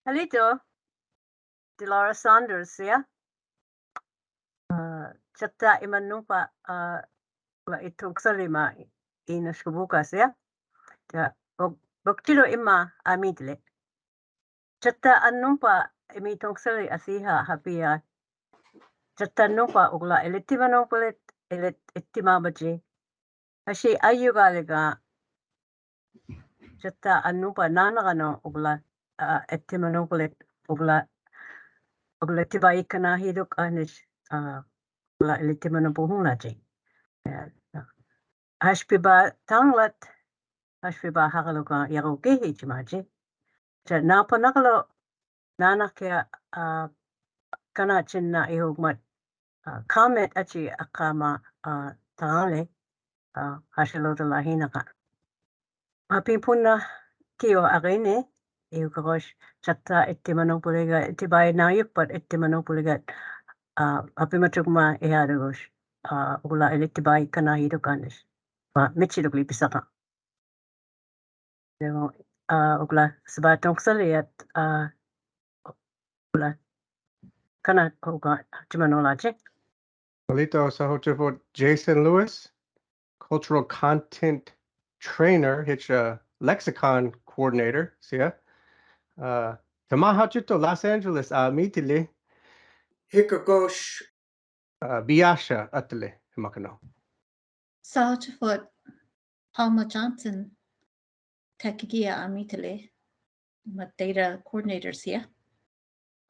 Halito, Dolores Saunders, yeah? Chata imanumpa la itong salima inaskubukas, yeah? Boktilo ima amidle. Chata anumpa imitong sali asiha hapia. Chata numpa ugla elitimanumpulit elit itimabaji. Hashi ayugaliga chata anumpa nanagano ugla itimanumpulit ugla tibaikana hiduk anish ugla elitimanupuhunaji. Hashpiba tanglat hashpiba hakaluka yarukihi chimaji. Ja napa nakalo nanakia kana chinna ihugmat comment achi akama tangale hashilota lahinaka. Mapipuna kio agene iukarosh chatta ittimanopuliga ittibai nayupat ittimanopuliga apimatugma iharugosh ula ilittibai kana hidukanis. Michidugli pisaka. Ugla sebatong saliat ugla kana uga chimanolache. Alito Sahochifo Jason Lewis, cultural content trainer, hitch lexicon coordinator. See ya. Tamahachito Los Angeles mitile. Hikagosh Biasha atale himakano. Sahochifo Palma Johnson, Tekigia Amitale, data coordinators here.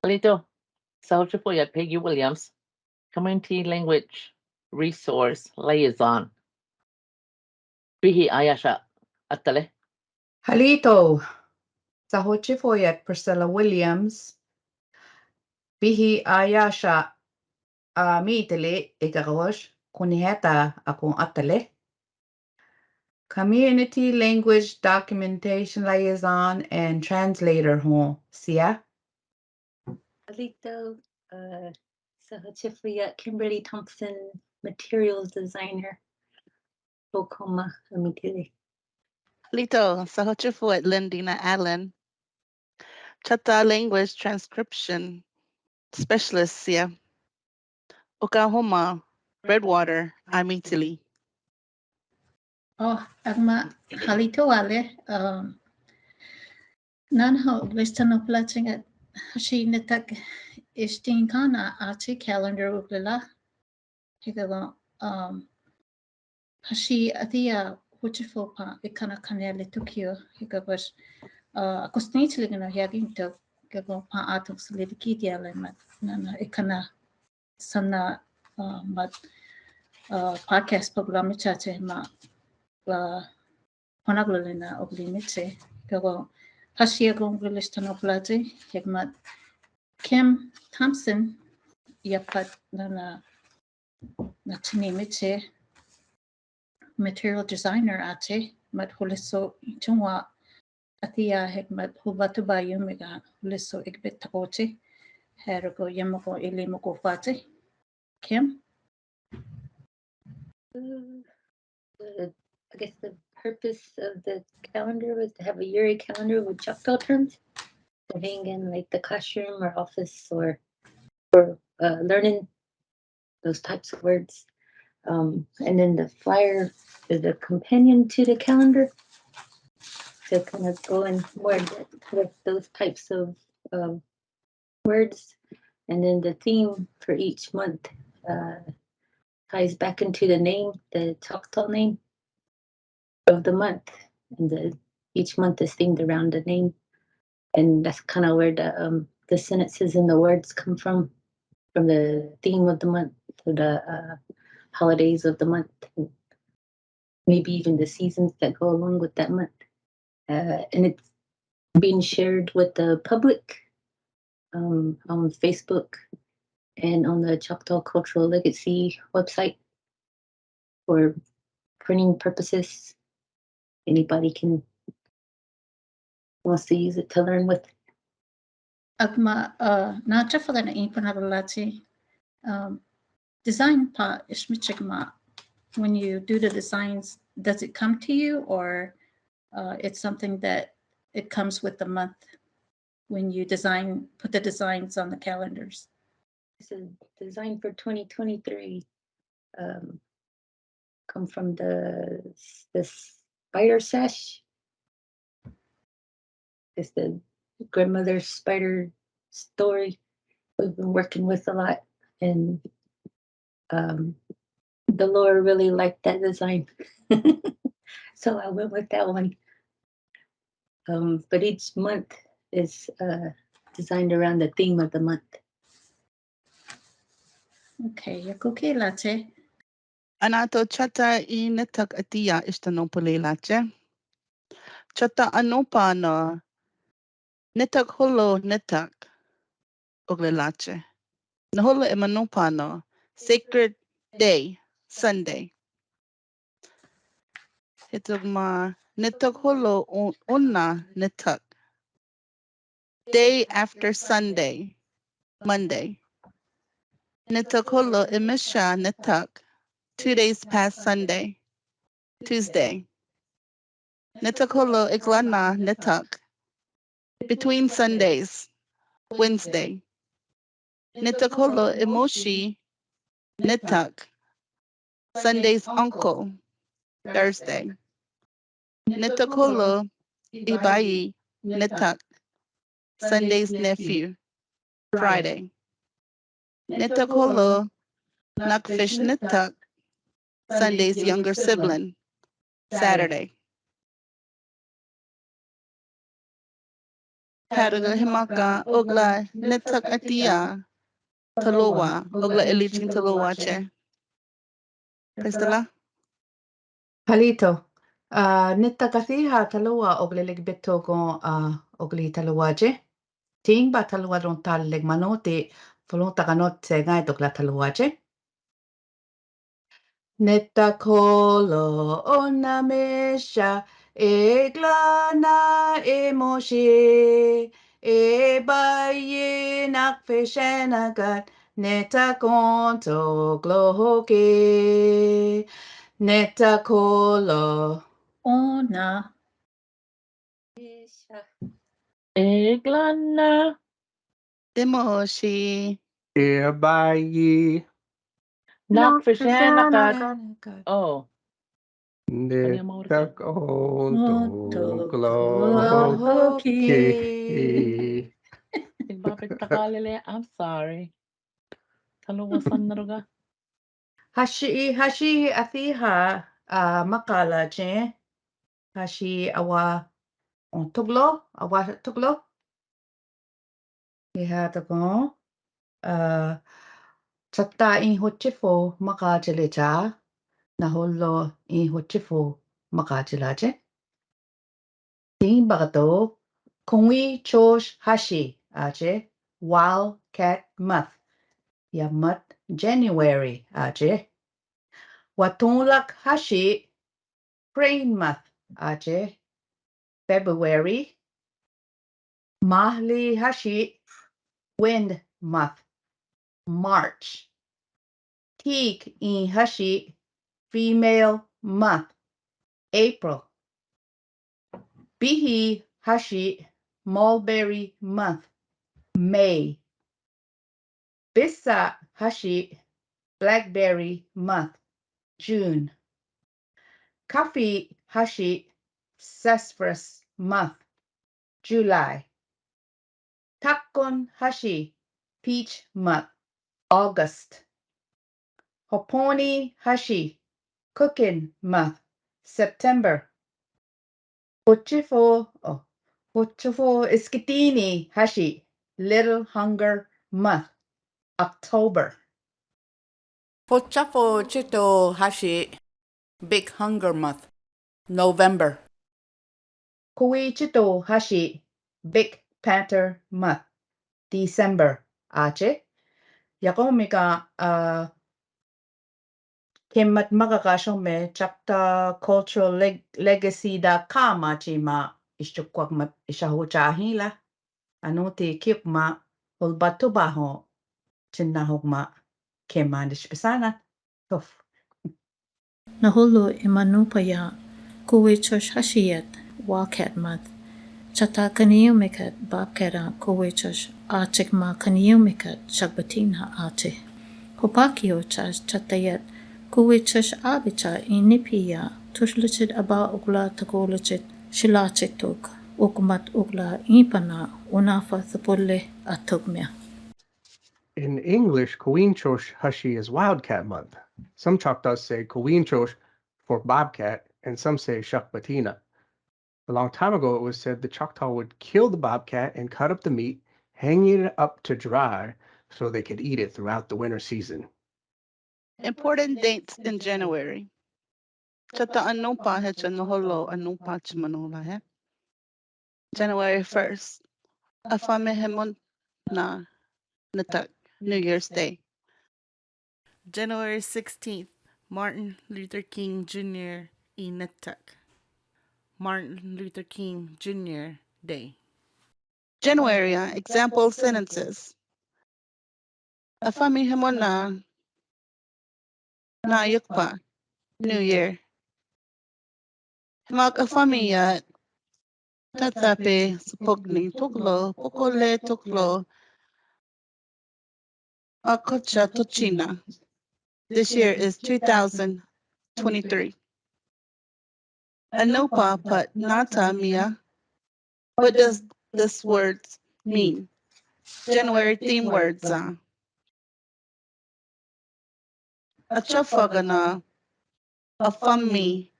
Alito, Sahochifo Peggy Williams, Community Language Resource Liaison. Bihi Ayasha Atale. Halito, Sahochifoyat Priscilla Williams, Bihi Ayasha Mitele Igarosh, Kuniheta Akun Atale. Community Language Documentation Liaison and Translator Hon, Sia. Alito, Sahochifria Kimberly Thompson, Materials Designer, Bokoma Amitili. Lito, Sahochifu at Lindina Allen, Chata Language Transcription Specialist, Sia. Oklahoma, Redwater, Amitili. Oh, agma halito ale nanho listano plating at hashi netak istin kana ati calendar uglila higalo hashi atia huchifo pa ikana kanele tukio higabas akostnitli gana yaginto gago pa atok slidikiti ale mat nana ikana sana mat podcast program chache ma Panaglina oblimitse, Gago Hashia Gonglistanoplati, Hegmat Kim Thompson, Yapat Nana Natini Mitse, material designer ate, Mat Huliso Chungwa, Atia Hegmat Hubatuba Yumiga, Huliso Igbit Takote, Hergo Yamoko Ilimoko Fate, Kim. I guess the purpose of the calendar was to have a yearly calendar with Choctaw terms to hang in like the classroom or office or learning those types of words. And then the flyer is a companion to the calendar to kind of go in more depth with those types of words. And then the theme for each month ties back into the name, the Choctaw name of the month, and each month is themed around the name, and that's kind of where the sentences and the words come from the theme of the month to the holidays of the month, and maybe even the seasons that go along with that month, and it's being shared with the public on Facebook and on the Choctaw Cultural Legacy website for printing purposes. Anybody wants to use it to learn with. Agma nacha for the impanalati design pa ishmichigma. When you do the designs, does it come to you, or it's something that it comes with the month? when you put the designs on the calendars? This is designed for 2023. Come from the spider sash. It's the grandmother's spider story we've been working with a lot, and the Lord really liked that design. So I went with that one. But each month is designed around the theme of the month. Okay, yakuke latte. Anato chata I netak atia istanopole lache. Chata anopa no netak holo netak ogle lache. Naholo emanopa no sacred day, Sunday. Hitogma netak holo onna netak. Day after Sunday, Monday. Netak holo emisha netak. 2 days past Sunday, Tuesday. Netak holo iglana netak. Between Sundays, Wednesday. Netak holo emoshi netak. Sunday's uncle, Thursday. Netak holo ibai netak. Sunday's nephew, Friday. Netak holo nakfish netak. Sunday's younger sibling, Saturday. Haraga himaka ogla netak atia talowa ogla iliching talowa che. Pristela? Palito. Nitakathiha talua oglilig bitogo ogli taluaje. Ting ba talua ron talig manote volunta ganot ngai dogla taluaje. Netakolo onamesha eglana emoshi ebaye nakfeshenagat netakonto glohoke netakolo Ona. Eglana. Demoshi. Ebayi Nakfishenakat. Oh. netakonto Glohoki. glohoki. Igbapit takalele. I'm sorry. Talowa sannaruga. Hashi athiha makala je. Hashi awa tuglo. Iha tago. Chata in hochifo makajeleja. Naholo in hochifo makajelaje. Ting bagato. Kowi chosh Hashi aje. Wildcat month. Ya month January aje. Watulak Hashi Crane month aje. February. Mahli Hashi Wind month March. Teak in Hashi Female month April. Bihi Hashi Mulberry month May. Bisa Hashi Blackberry month June. Coffee Hashi Sassafras month July. Takon Hashi Peach month August. Hoponi Hashi Cooking month September. Hochifo Iskitini Hashi Little Hunger month October. Hochafo Chito Hashi Big Hunger month November. Kowi Chito Hashi Big Panther month December. Ache Yakomika Kemat Magakashome Chapta Cultural Legacy da Kama Chima Ishtukwak mat Ishahuchahila Anuti Kipma Ulbatubaho Chinahugma Kemandish Pisana. Tof. Naholo imanupaya Kowi chosh Hashi Wildcat month. Chata kaniyumikat Bobcat Kowi chosh Hashi ma kaniyumikat Shagbatina ate. Hopakio chas chatayat Kowi chosh abicha inipia tushlichid aba ugla takolachid shilachituk ukumat ugla ipana unafa thapole atugmia. In English, Kowi chosh Hashi is Wildcat month. Some Choctaws say Kowi chosh for bobcat, and some say Shakbatina. A long time ago, it was said the Choctaw would kill the bobcat and cut up the meat, hanging it up to dry so they could eat it throughout the winter season. Important dates in January. Chata anupa hecha noholo anupa chimanula he. January 1st. Afame hemon na natak New Year's Day. January 16th. Martin Luther King Jr. Inatak. Martin Luther King Jr. Day. January, example sentences. Afami hemon na yukpa New Year. Himak afami yat tatape supogning tuklo pokole tuklo akocha tuchina. This year is 2023. Anopa pat nata mia. What does this word mean? January theme words. Achafagana afami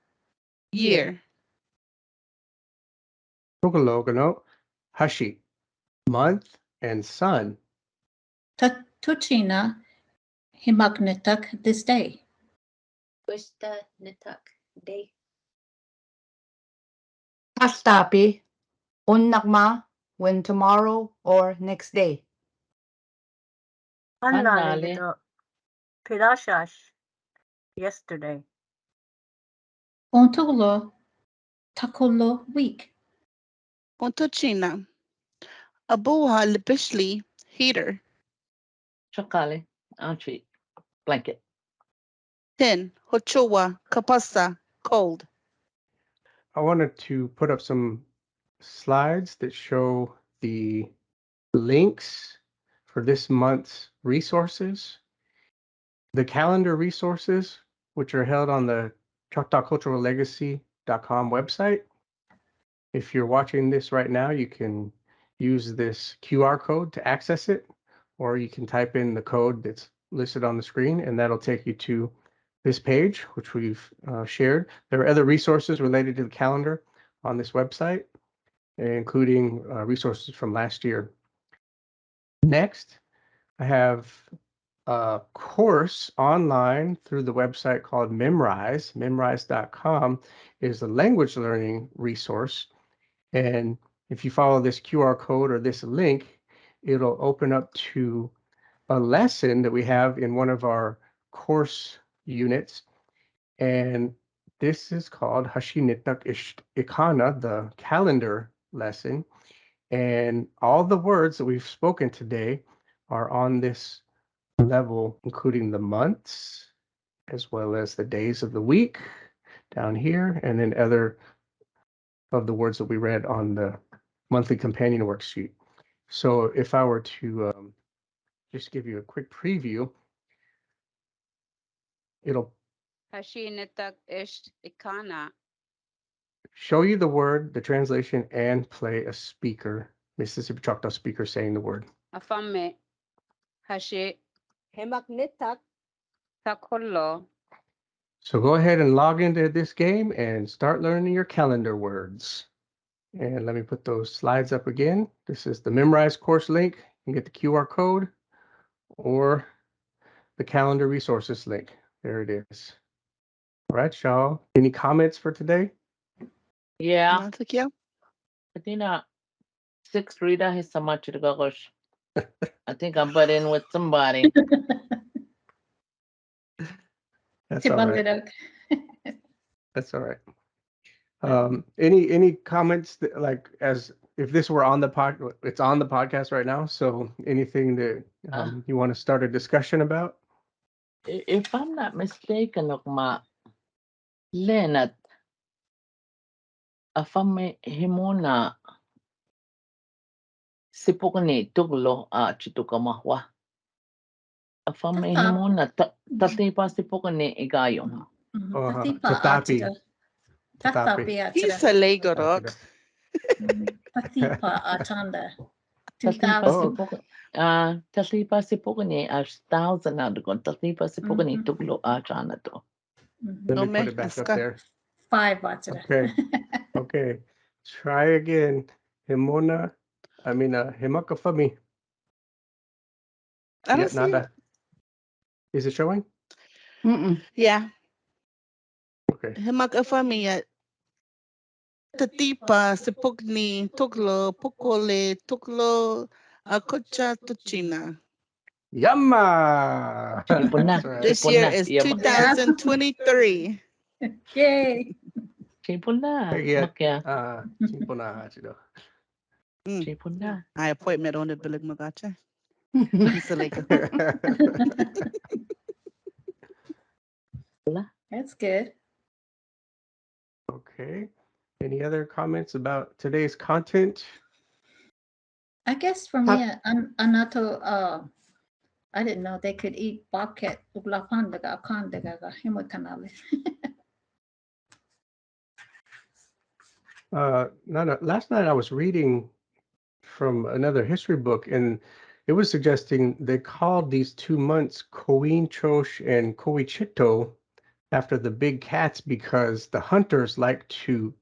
year. Tukalogano, Hashi, month and sun. Tuchina himagnetak this day. Puesta nitak day. Astapi, unnakma, when tomorrow or next day. Annali Annali. ito. Pilashash. Yesterday. Ontulo takolo week. Ontochina. Abuha lipishli heater. Chakali. Auntie. Blanket. 10. Hochowa kapasa cold. I wanted to put up some slides that show the links for this month's resources. The calendar resources, which are held on the ChoctawCulturalLegacy.com website. If you're watching this right now, you can use this QR code to access it, or you can type in the code that's listed on the screen, and that'll take you to this page, which we've shared. There are other resources related to the calendar on this website, including resources from last year. Next, I have a course online through the website called Memrise. Memrise.com is a language learning resource. And if you follow this QR code or this link, it'll open up to a lesson that we have in one of our course units. And this is called Hashi-Nitak Ikana, the calendar lesson. And all the words that we've spoken today are on this level, including the months, as well as the days of the week down here, and then other of the words that we read on the monthly companion worksheet. So if I were to just give you a quick preview, it'll Hashi-Nitak Ikana. show you the word, the translation, and play a speaker, Mississippi Choctaw speaker saying the word. Afame. Hashi. Hemagnetak. Takolo. So go ahead and log into this game and start learning your calendar words. And let me put those slides up again. This is the Memrise course link. You can get the QR code or the calendar resources link. There it is. All right, y'all. Any comments for today? Yeah. Natakya. Patina. 6th reader is so much to go. I think I'm butting with somebody. That's all right. Tibalidak. That's all right. Any comments that, like, as if this were on the it's on the podcast right now. So anything that you want to start a discussion about? If I'm not mistaken, Leonard, afame himona sipukni tuglo chitukamawa. Afame Tata. himona tatipa sipukni igayong. Tatipa Tatapi. atira. Tatapi atira. Isa legorok. Tatipa atanda. Tatipa 2000. sipukni tatipa sipukni 1,000 na dugon tatipa sipukni tuglo chana to. Let me Dome, put it back up iska. there. 5 atira. Okay. Okay. Try again. Himakafami. I don't Yeah, see it. nada. Is it showing? Yeah. Okay. Himak afami tatipa sipugni tuglo pukole tuglo akocha tuchina. Yamma. Chipuna. That's right. This year Chipuna. is Yeah, 2023. Yay. chipuna. Peggy, Makya. Chipuna, chido. Chipuna. I appointment on the bilig magacha. Isa lego. That's good. Okay. Any other comments about today's content? I guess for me, anato, I didn't know they could eat bobcat. Uglapandaga, akandaga, himokanale. Nana, last night I was reading from another history book, and it was suggesting they called these 2 months Kowi chosh and Kowi after the big cats because the hunters like to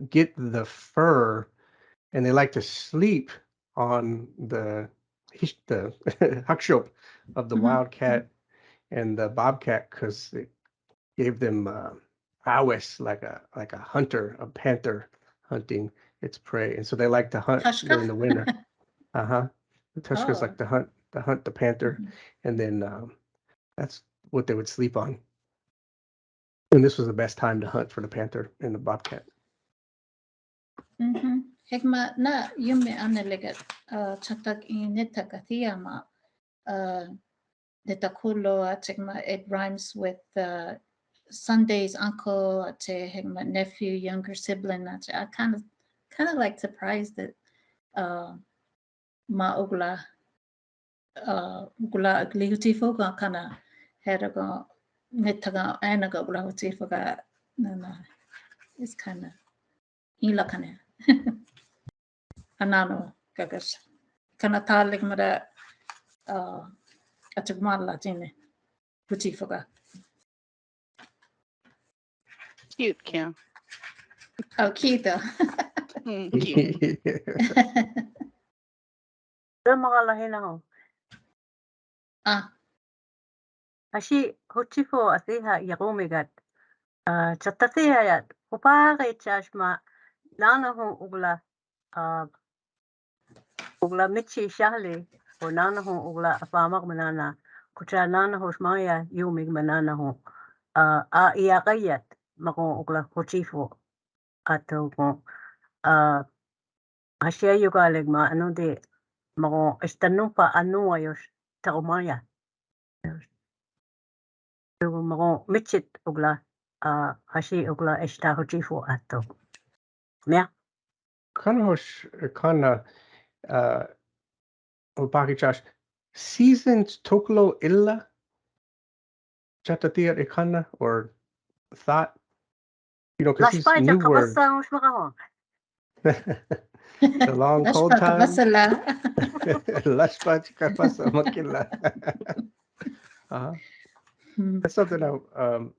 get the fur and they like to sleep on the hakshop of the wildcat and the bobcat because it gave them prowess like a hunter, a panther hunting its prey, and so they like to hunt during the winter. The Tushkas like to hunt the panther, and then that's what they would sleep on. And this was the best time to hunt for the panther and the bobcat. Hegma na yume analegat chatak inetakathiyama detakulo atigma. It rhymes with Sunday's uncle, hegma nephew, younger sibling. I kind of like surprised that ma ugla ugla agliutifo ga kana heraga netaga anaga ugla utifo ga nana. It's kind of ilakane. Anano gagas kana talig mada atugmala tine utifoga. Cute, Kim. Oh, kita. Cute. Makalahin ako. Hashi huchifo asiha yakumigat. Chatatiha yat. Upake chashma nana ho ugla michi shahli o nana ho ugla afamak manana. Kucha nana ho shmaya yumig manana ho. A iakayat mako ugla huchifo. Ato ko Hashi yugalig ma ano de mako istanupa anu ayos taumaya. Mako michit ugla hashi ugla esta huchifo ato. Mea? Kana Opaki Josh, seasons Toklo Illa Chatatia Ikana or thought, because these new words. The long cold time. That's something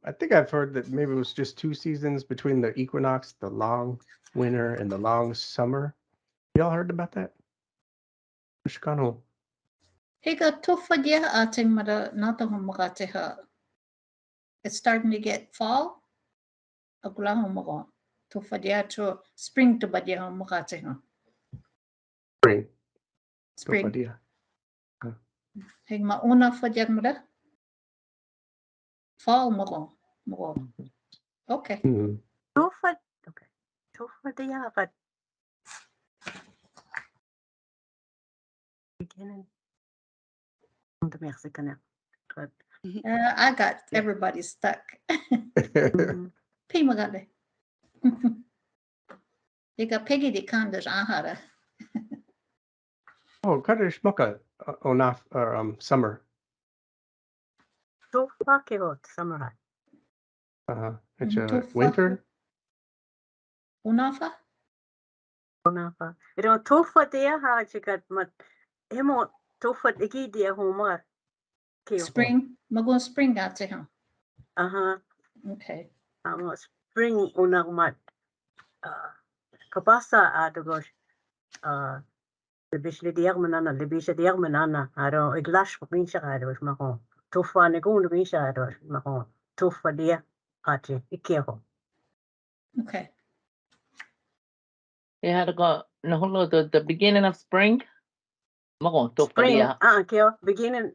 I think I've heard that maybe it was just 2 seasons between the equinox, the long winter and the long summer. Y'all heard about that? Shikano. Higa tufadia ating mada nata humagateha. It's starting to get fall. Agula humago. Tufadia to spring to badia humagateha. Spring. Tufadia. Higma una fadia mada. Fall mago. Okay. Okay. Tufadia kat. Beginning. The Mexican. I got everybody stuck. Pimagale. You got Peggy the Condas ahara. Oh, karish maka onaf or summer. Tufa kehot samurai. It's Tufa. winter. Unafa? Onafa. Ito tufa dia ha chikat mat. Hemo tufa iki dia humar. Keho. Spring? Magun spring ate ha. Okay. Amo spring unang mat. Kapasa adogos. Lebih diak manana, lebih diak manana. Aro iglash papinsya kados mako. Tufa ni kung lumisya kados mako. Tufa dia ate ikieho. Okay. You had to go no the beginning of spring. Mako Spring, tufadia. kyo beginning.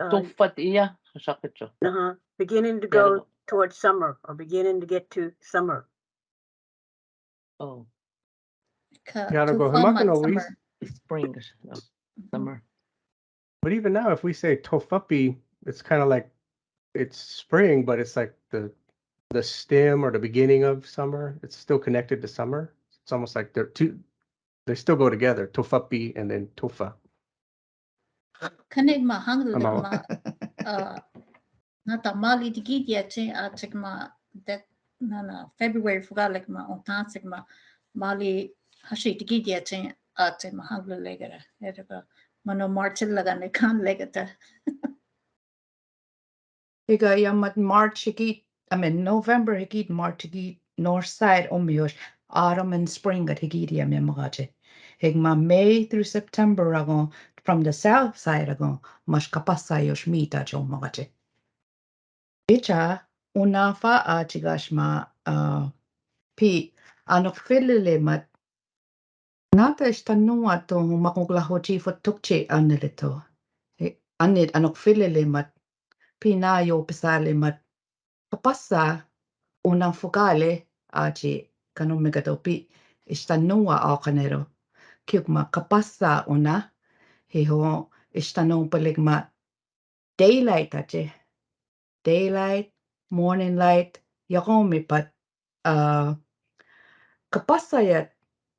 Tufadia. Sakit siya. Beginning to Yeah, go towards summer or beginning to get to summer. Oh, Gotta go Tufa mat himakano summer. spring. No, summer. But even now, if we say tofapi, it's kind of like it's spring, but it's like the stem or the beginning of summer. It's still connected to summer. It's almost like they still go together. Tofapi and then tofa. Kanig ma hanglik Amaw. ma nata mali digidia che atik ma that nana February fugalik ma ontansik ma mali hashi digidia che atik ma hanglik legara. Erga mano martin lagane kan legata. Higa yamat March higit, I mean November higit March higit north side omiyosh autumn and spring at higidia memagache. Higma May through September agon from the south side agon mas kapasayosh mita chomagache. Icha unafa achigashma pi anok filile mat nata istanua to makuglahochi fotukche anelito. Anit anok filile mat pinayo pisale mat kapasa unang fugale aji kanong megatopi istanua o kanero kyukma kapasa una hiho istanong paligma daylight aji daylight morning light yakomi pat kapasa yat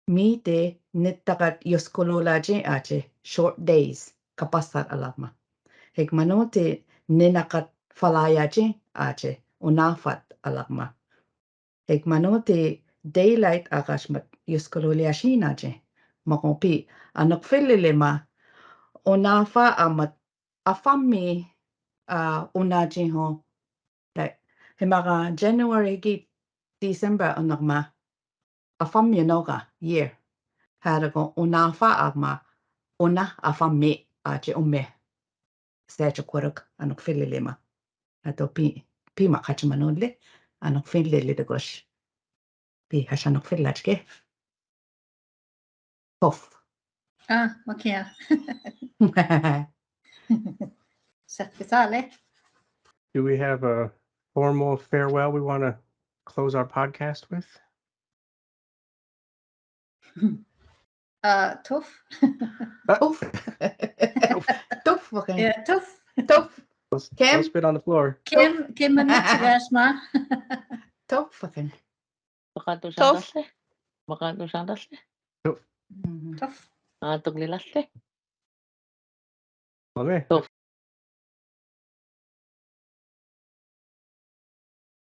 mite nitakat yoskolulaji aji short days kapasa alama hikmanote ninakat falayaji aji unafat alama hikmanote daylight akashmat yoskololiashinaji makopi anak fililema unafa amat afami unaji ho like himaga January gi December anakma afami noga year harago unafa ama una afami aji umme seja korok anak fililema ato pi makachmanole anak filile de gosh pi hasanok filachke tof Okay. Sakisale. Do we have a formal farewell we want to close our podcast with? Tough. Tof. Tof. Okay. Yeah, tough. Tof. Don't Kim. spit on the floor. Kim manitsgasma. Tof. Okay. Makato Tof. sandasle. Makato sandasle. Tough. Tuglilasle. Okay. Tof.